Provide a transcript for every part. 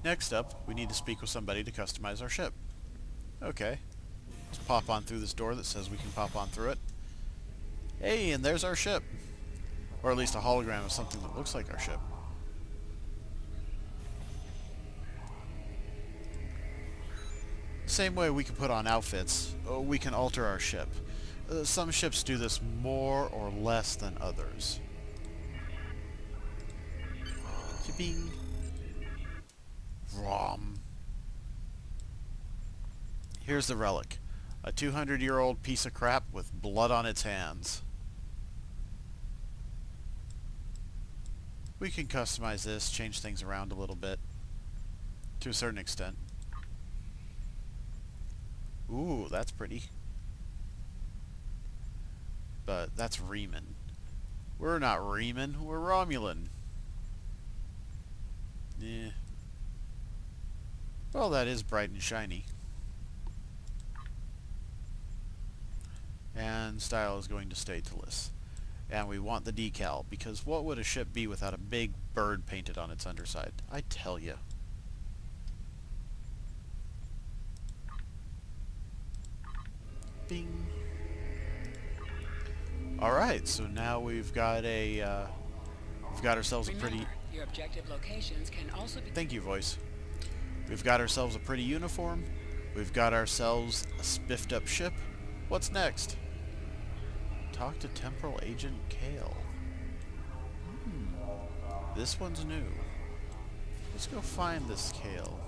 Next up, we need to speak with somebody to customize our ship. Okay. Let's pop on through this door that says we can pop on through it. Hey, and there's our ship. Or at least a hologram of something that looks like our ship. Same way we can put on outfits, we can alter our ship. Some ships do this more or less than others. Bing. Vroom. Here's the relic. A 200-year-old piece of crap with blood on its hands. We can customize this, change things around a little bit. To a certain extent. Ooh, that's pretty. But that's Riemann. We're not Riemann, we're Romulan. Yeah. Well, that is bright and shiny. And style is going to stay Tillis. And we want the decal, because what would a ship be without a big bird painted on its underside? I tell you. Bing. Alright, so now we've got ourselves a pretty... Your objective locations can also be... Thank you, voice. We've got ourselves a pretty uniform. We've got ourselves a spiffed up ship. What's next? Talk to Temporal Agent Kale. This one's new. Let's go find this Kale.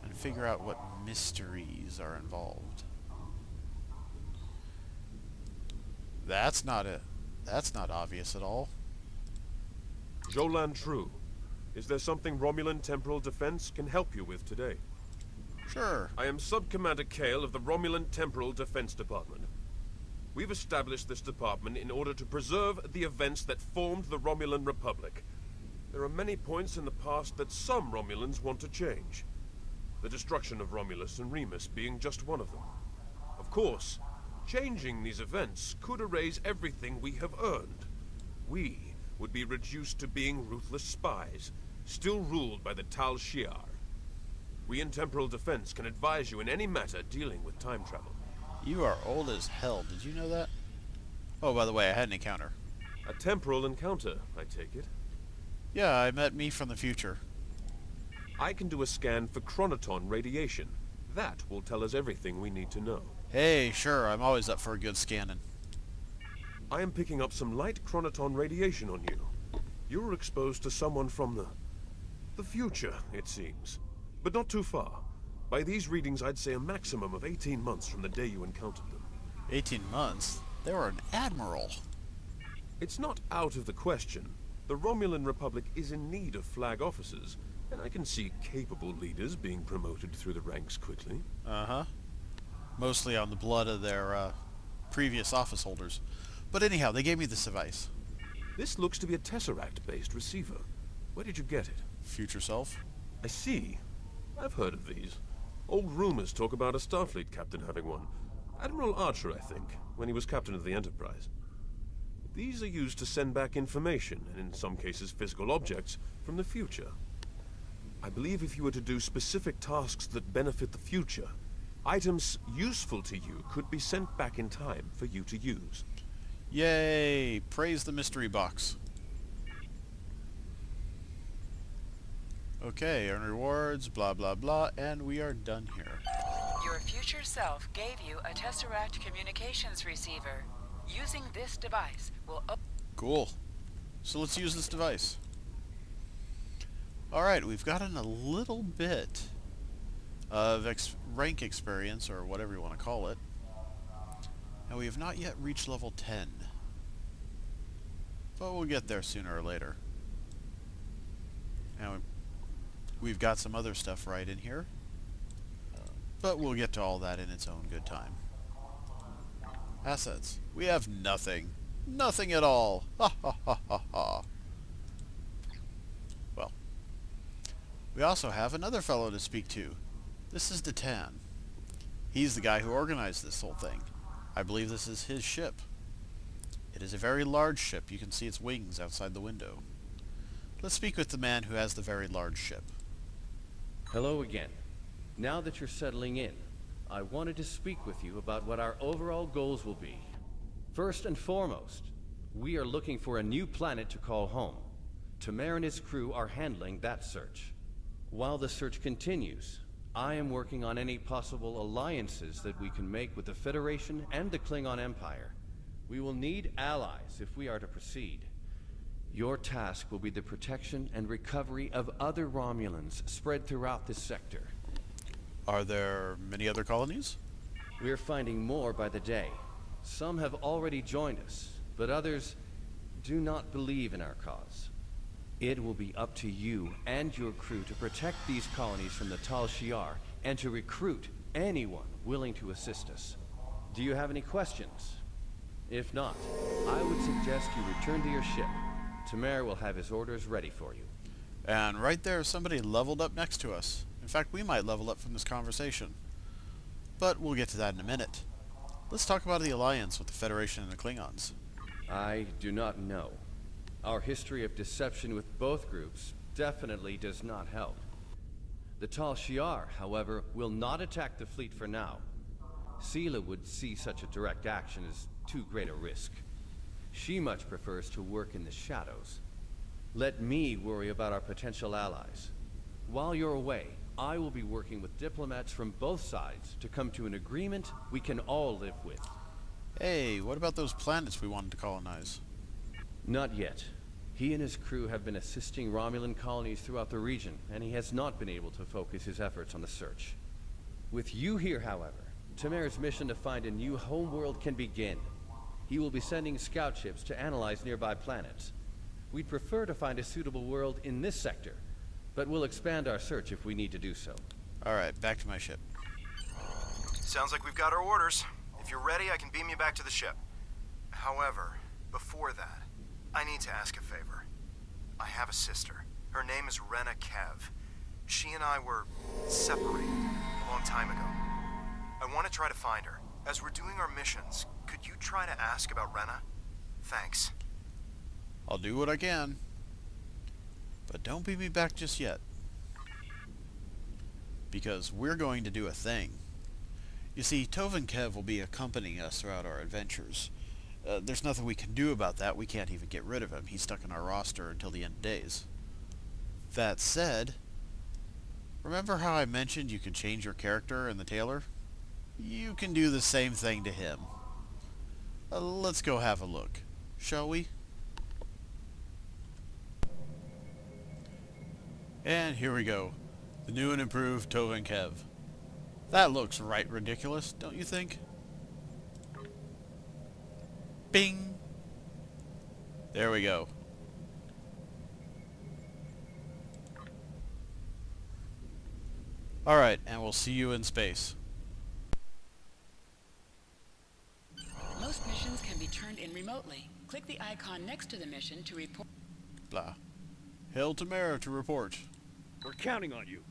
And figure out what mysteries are involved. That's not obvious at all. Jolan True, is there something Romulan Temporal Defense can help you with today? Sure. I am Sub-Commander Kale of the Romulan Temporal Defense Department. We've established this department in order to preserve the events that formed the Romulan Republic. There are many points in the past that some Romulans want to change. The destruction of Romulus and Remus being just one of them. Of course, changing these events could erase everything we have earned. We would be reduced to being ruthless spies, still ruled by the Tal Shiar. We in Temporal Defense can advise you in any matter dealing with time travel. You are old as hell. Did you know that? Oh, by the way, I had an encounter. A temporal encounter, I take it? Yeah, I met me from the future. I can do a scan for chronoton radiation. That will tell us everything we need to know. Hey, sure, I'm always up for a good scanning. I am picking up some light chronoton radiation on you. You were exposed to someone from the future, it seems. But not too far. By these readings, I'd say a maximum of 18 months from the day you encountered them. 18 months? They were an admiral. It's not out of the question. The Romulan Republic is in need of flag officers, and I can see capable leaders being promoted through the ranks quickly. Uh-huh. Mostly on the blood of their previous office holders. But anyhow, they gave me this device. This looks to be a Tesseract-based receiver. Where did you get it? Future self? I see. I've heard of these. Old rumors talk about a Starfleet captain having one. Admiral Archer, I think, when he was captain of the Enterprise. These are used to send back information, and in some cases physical objects, from the future. I believe if you were to do specific tasks that benefit the future, items useful to you could be sent back in time for you to use. Yay! Praise the mystery box. Okay, earn rewards, blah blah blah, and we are done here. Your future self gave you a Tesseract communications receiver. Using this device will... Cool. So let's use this device. Alright, we've gotten a little bit of rank experience, or whatever you want to call it. And we have not yet reached level 10. But we'll get there sooner or later. And we've got some other stuff right in here. But we'll get to all that in its own good time. Assets. We have nothing. Nothing at all. Ha ha ha ha ha. Well. We also have another fellow to speak to. This is Detan. He's the guy who organized this whole thing. I believe this is his ship. It is a very large ship. You can see its wings outside the window. Let's speak with the man who has the very large ship. Hello again. Now that you're settling in, I wanted to speak with you about what our overall goals will be. First and foremost, we are looking for a new planet to call home. Tamer and his crew are handling that search. While the search continues, I am working on any possible alliances that we can make with the Federation and the Klingon Empire. We will need allies if we are to proceed. Your task will be the protection and recovery of other Romulans spread throughout this sector. Are there many other colonies? We are finding more by the day. Some have already joined us, but others do not believe in our cause. It will be up to you and your crew to protect these colonies from the Tal Shiar and to recruit anyone willing to assist us. Do you have any questions? If not, I would suggest you return to your ship. Tamer will have his orders ready for you. And right there, somebody leveled up next to us. In fact, we might level up from this conversation. But we'll get to that in a minute. Let's talk about the alliance with the Federation and the Klingons. I do not know. Our history of deception with both groups definitely does not help. The Tal Shiar, however, will not attack the fleet for now. Sela would see such a direct action as too great a risk. She much prefers to work in the shadows. Let me worry about our potential allies. While you're away, I will be working with diplomats from both sides to come to an agreement we can all live with. Hey, what about those planets we wanted to colonize? Not yet. He and his crew have been assisting Romulan colonies throughout the region, and he has not been able to focus his efforts on the search. With you here, however, Tamer's mission to find a new homeworld can begin. He will be sending scout ships to analyze nearby planets. We'd prefer to find a suitable world in this sector, but we'll expand our search if we need to do so. Alright, back to my ship. Sounds like we've got our orders. If you're ready, I can beam you back to the ship. However, before that, I need to ask a favor. I have a sister. Her name is Rena Kev. She and I were separated a long time ago. I want to try to find her. As we're doing our missions, could you try to ask about Rena? Thanks. I'll do what I can. But don't beam me back just yet. Because we're going to do a thing. You see, Tov and Kev will be accompanying us throughout our adventures. There's nothing we can do about that. We can't even get rid of him. He's stuck in our roster until the end of days. That said, remember how I mentioned you can change your character in the Tailor? You can do the same thing to him. Let's go have a look, shall we? And here we go. The new and improved Tov and Kev. That looks right ridiculous, don't you think? Bing! There we go. Alright, and we'll see you in space. Most missions can be turned in remotely. Click the icon next to the mission to report. Blah. Hail Tamer to report. We're counting on you.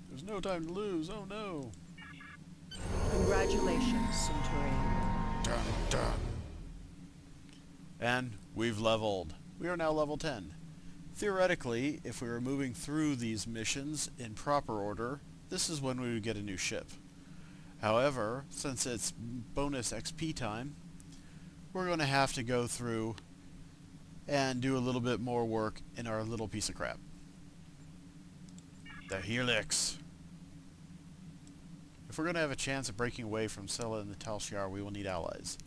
There's no time to lose, oh no. Congratulations, Centurion. Dun dun. And we've leveled. We are now level 10. Theoretically, if we were moving through these missions in proper order, this is when we would get a new ship. However, since it's bonus XP time, we're going to have to go through and do a little bit more work in our little piece of crap. The Helix. If we're going to have a chance of breaking away from Sela and the Tal Shiar, we will need allies.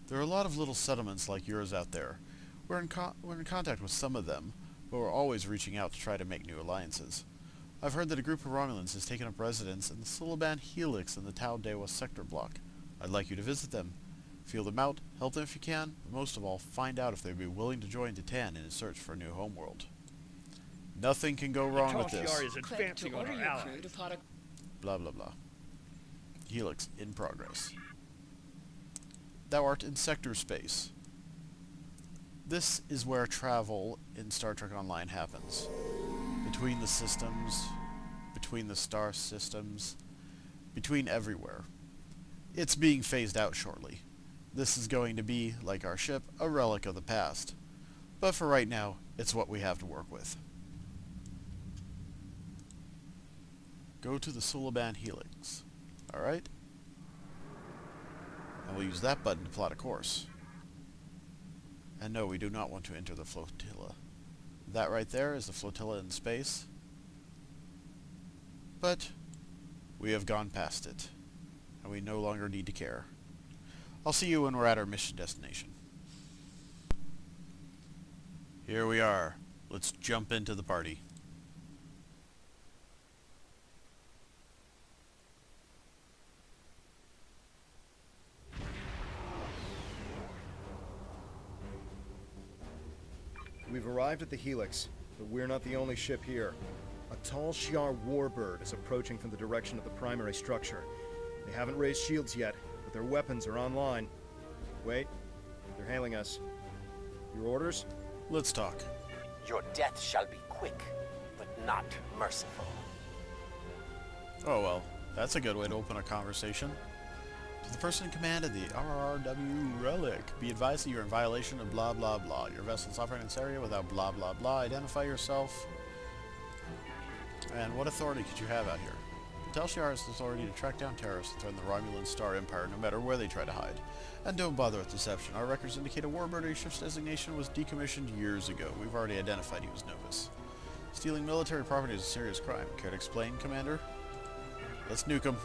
There are a lot of little settlements like yours out there. We're in contact with some of them, but we're always reaching out to try to make new alliances. I've heard that a group of Romulans has taken up residence in the Silaban Helix in the Tau Dewa sector block. I'd like you to visit them. Feel them out, help them if you can, but most of all, find out if they'd be willing to join Titan in his search for a new homeworld. Nothing can go wrong with this. Tal Shiar is Click to advancing on order our your allies. crew to plot a Blah blah blah. Helix in progress. Thou art in sector space. This is where travel in Star Trek Online happens. Between the systems, between the star systems, between everywhere. It's being phased out shortly. This is going to be, like our ship, a relic of the past. But for right now, it's what we have to work with. Go to the Suliban Helix. Alright? And we'll use that button to plot a course. And no, we do not want to enter the flotilla. That right there is the flotilla in space. But we have gone past it. And we no longer need to care. I'll see you when we're at our mission destination. Here we are. Let's jump into the party. We've arrived at the Helix, but we're not the only ship here. A tall Shi'ar warbird is approaching from the direction of the primary structure. They haven't raised shields yet, but their weapons are online. Wait, they're hailing us. Your orders? Let's talk. Your death shall be quick, but not merciful. Oh well, that's a good way to open a conversation. To the person in command of the RRW Relic, be advised that you're in violation of blah blah blah. Your vessel's operating in this area without blah blah blah. Identify yourself. And what authority could you have out here? The Tal Shiar has the authority to track down terrorists and threaten the Romulan Star Empire no matter where they try to hide. And don't bother with deception. Our records indicate a warbird your ship's designation was decommissioned years ago. We've already identified you as Novus. Stealing military property is a serious crime. Care to explain, Commander? Let's nuke him.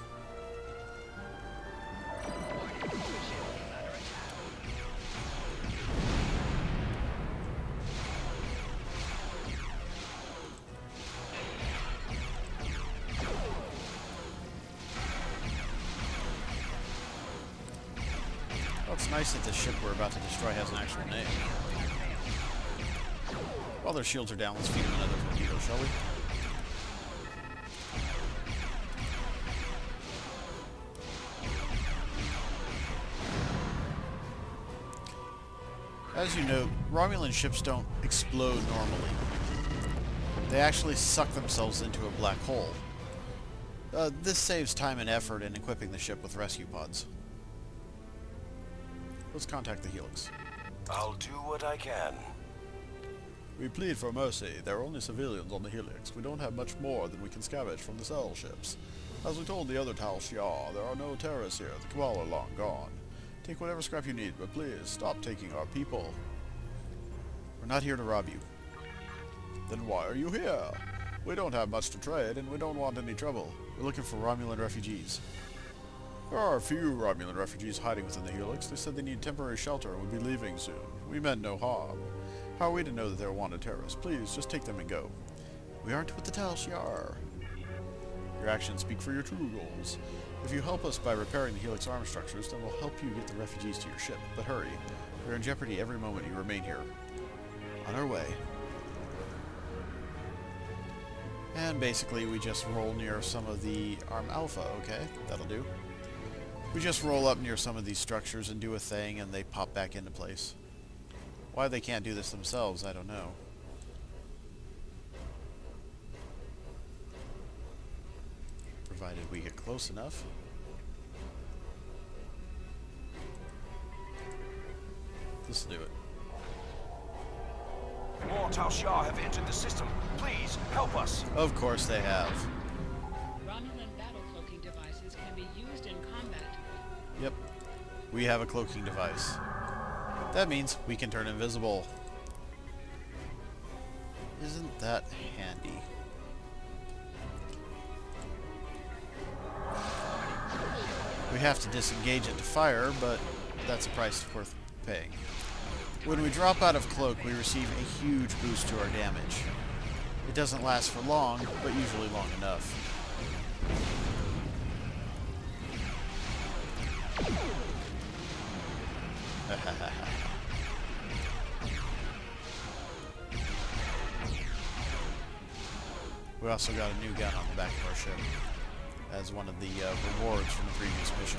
Well, it's nice that the ship we're about to destroy has an actual name. While their shields are down, let's feed them another torpedo, shall we? As you know, Romulan ships don't explode normally. They actually suck themselves into a black hole. This saves time and effort in equipping the ship with rescue pods. Let's contact the Helix. I'll do what I can. We plead for mercy. There are only civilians on the Helix. We don't have much more than we can scavenge from the cell ships. As we told the other Tal Shiar, there are no terrorists here. The Cabal are long gone. Take whatever scrap you need, but please stop taking our people. We're not here to rob you. Then why are you here? We don't have much to trade, and we don't want any trouble. We're looking for Romulan refugees. There are a few Romulan refugees hiding within the Helix. They said they need temporary shelter and would be leaving soon. We meant no harm. How are we to know that they're wanted terrorists? Please, just take them and go. We aren't with the Tal Shiar. Your actions speak for your true goals. If you help us by repairing the Helix arm structures, then we'll help you get the refugees to your ship. But hurry. We're in jeopardy every moment you remain here. On our way. And basically, we just roll near some of the Arm Alpha, okay? That'll do. We just roll up near some of these structures and do a thing, and they pop back into place. Why they can't do this themselves, I don't know. Provided we get close enough. This'll do it. More Tal Shiar have entered the system. Please, help us. Of course they have. Romulan battle cloaking devices can be used in combat. Yep. We have a cloaking device. That means we can turn invisible. Isn't that handy? We have to disengage it to fire, but that's a price worth paying. When we drop out of cloak, we receive a huge boost to our damage. It doesn't last for long, but usually long enough. We also got a new gun on the back of our ship as one of the rewards from the previous mission.